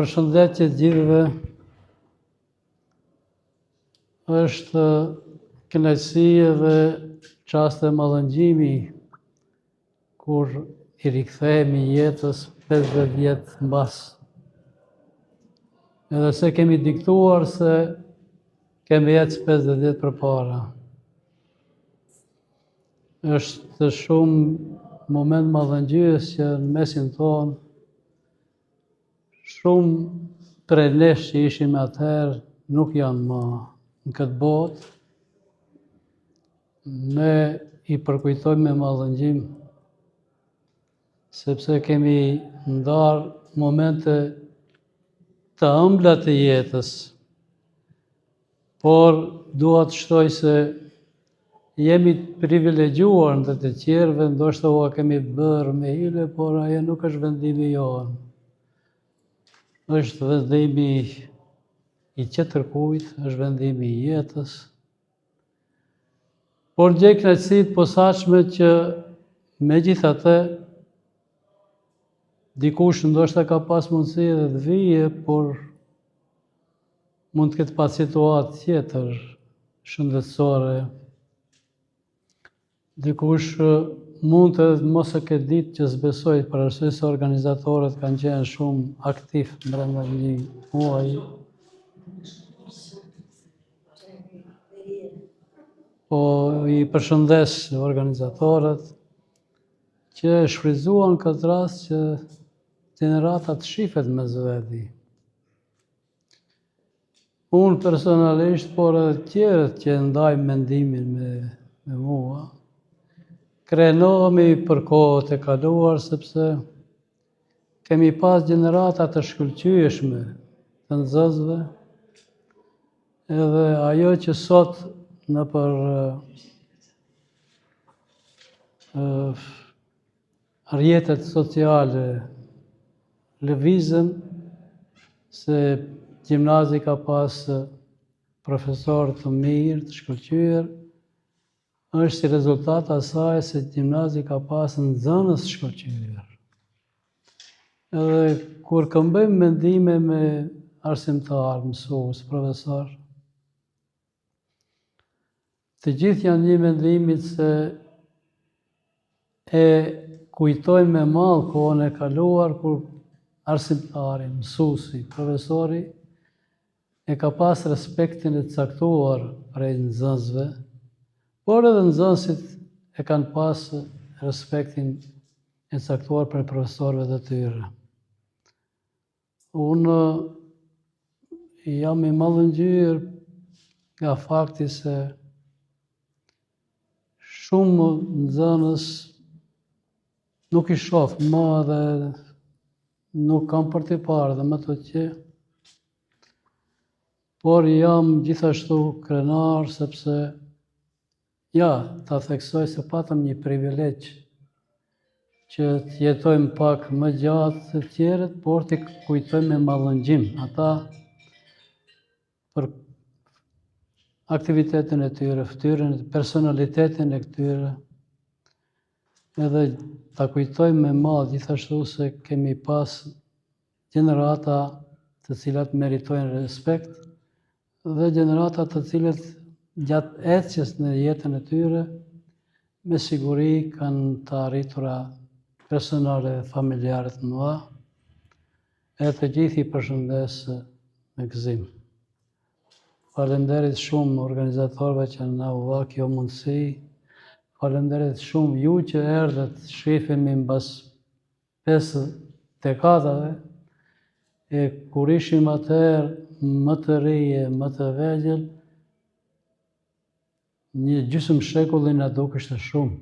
Përshëndetje të gjithëve. Është kënaqësi dhe çast e mallëngjimi kur I rikthehemi jetës 50 vjet mbas. Edhe se kemi diktuar se kemi ecë 50 vjet përpara. Është shumë moment mallëngjyes që në mesin tonë shumë prej nesh që ishim atëherë nuk janë më në këtë botë. Ne I përkujtojmë me mallëngjim, sepse kemi ndarë momente të ëmbla të jetës, por dua të shtoj se jemi privilegjuar ndër të tjerëve, ndoshta ua kemi bërë me hile, por ajo nuk është vendimi jonë. Është vendimi I qetërkujt, është vendimi I jetës. Por gjej kënaqësi të posaçme që megjithatë dikush ndoshta ka pas mundësi edhe të vijë, por mund të ketë pas situatë tjetër shëndetësore. Dikush mund të mos e ketë ditë që s'besoj, për arsye se organizatorët kanë qenë shumë aktiv brenda një muaji. Po I përshëndes organizatorët që shfrytzuan këtë rast që gjenerata të shifet me zvedi. Unë personalisht, por edhe tjerët që ndajmë mendimin me mua, krenohemi për kohët e kaluar sepse kemi pas gjenerata të shkëlqyeshme të nxënësve, edhe ajo që sot nëpër rrjetet sociale lëvizën se gjimnazi ka pas profesor të mirë, të shkëlqyer, është si rezultat asaj se gjimnazi ka pas nxënës shkëlqyer. Edhe kur këmbëjmë mendime me arsimtar, mësues, profesor, të gjithë janë një mendimit se e kujtojnë me mall kohën e kaluar kur arsimtari, mësuesi, profesori e ka pas respektin e caktuar prej nxënësve, por edhe nxënësit e kanë pas respektin e caktuar prej profesorëve të tyre. Unë jam I mallëngjyer nga fakti se shumë nxënës nuk I shoh më dhe nuk kam për t'i parë dhe më të që, por jam gjithashtu krenar sepse ta theksoj se patëm një privilegj që të jetojmë pak më gjatë se tjerët, por t'i kujtojmë me mallëngjim ata për aktivitetin e tyre, fytyrën, personalitetin e këtyre, edhe ta kujtojmë me mall gjithashtu se kemi pas gjenerata të cilat meritojnë respekt dhe gjenerata të cilat gjatë ecjes në jetën e tyre me siguri kanë të arritura personale dhe familjare të mëdha, edhe të gjithë I përshëndes me gëzim. Faleminderit shumë organizatorëve që na u dha kjo mundësi. Faleminderit shumë ju që erdhët, shihemi mbas 5 dekadave, e kur ishim atëherë më të rije, më të vegjël, një gjysmë shekulli na dukeshte shumë.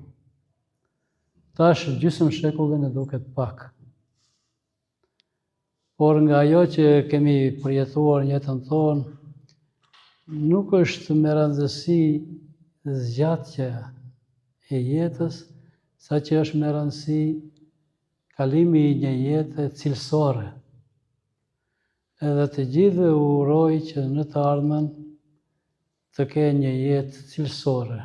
Tash gjysmë shekulli na duket pak. Por nga ajo që kemi përjetuar në jetën tonë, nuk është me rëndësi zgjatja e jetës, saqë është me rëndësi kalimi I një jete cilësore. Edhe të gjithëve u uroj që në të ardhmen të kenë një jetë cilësore.